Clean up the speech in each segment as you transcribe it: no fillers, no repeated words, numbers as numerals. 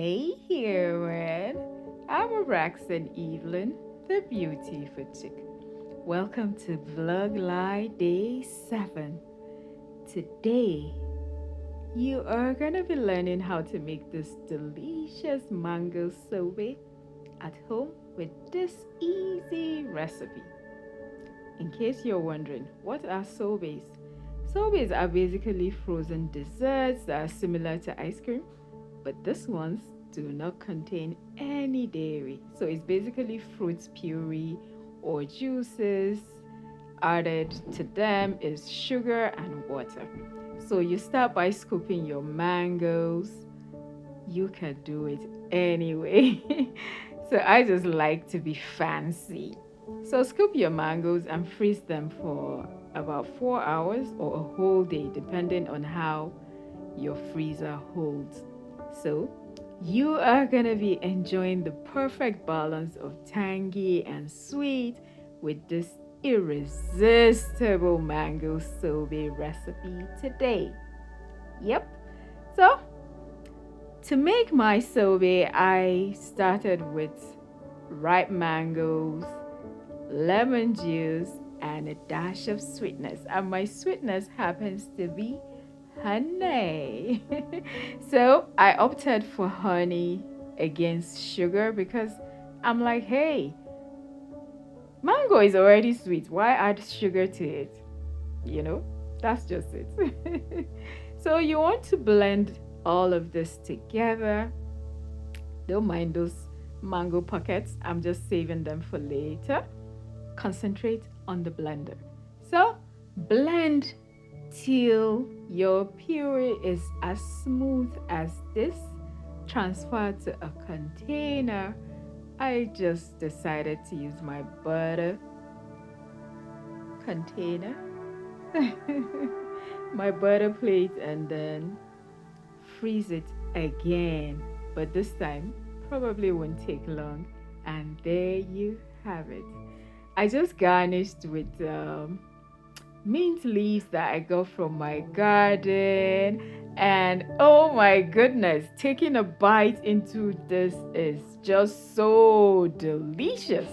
Hey everyone, I'm Braxton Evelyn, the Beauty Food Chick. Welcome to Vlog Live Day 7. Today, you are gonna be learning how to make this delicious mango sorbet at home with this easy recipe. In case you're wondering, what are sorbets? Sorbets are basically frozen desserts that are similar to ice cream, but these ones do not contain any dairy. So it's basically fruit puree or juices. Added to them is sugar and water. So you start by scooping your mangoes. You can do it anyway. So I just like to be fancy. So scoop your mangoes and freeze them for about 4 hours or a whole day, depending on how your freezer holds. So you are gonna be enjoying the perfect balance of tangy and sweet with this irresistible mango sorbet recipe today. Yep. So to make my sorbet, I started with ripe mangoes, lemon juice, and a dash of sweetness. And my sweetness happens to be honey. So I opted for honey against sugar because I'm like, hey, mango is already sweet. Why add sugar to it? You know, that's just it. So you want to blend all of this together. Don't mind those mango pockets. I'm just saving them for later. Concentrate on the blender. So blend till your puree is as smooth as this. Transfer to a container. I just decided to use my butter container, my butter plate, and then freeze it again. But this time probably won't take long. And there you have it. I just garnished with mint leaves that I got from my garden, and oh my goodness, taking a bite into this is just so delicious.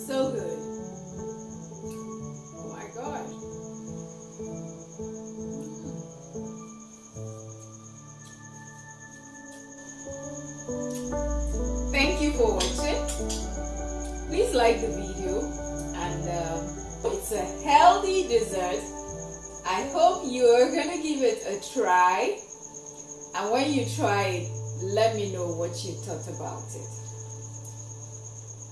So good. Oh my god. Thank you for watching. Please like the video, and it's a healthy dessert. I hope you are gonna give it a try, and when you try it, let me know what you thought about it.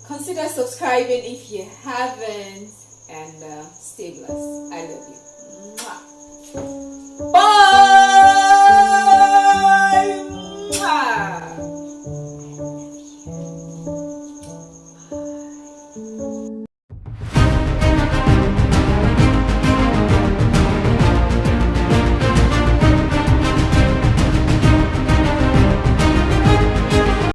Consider subscribing if you haven't, and stay blessed. I love you. Mwah.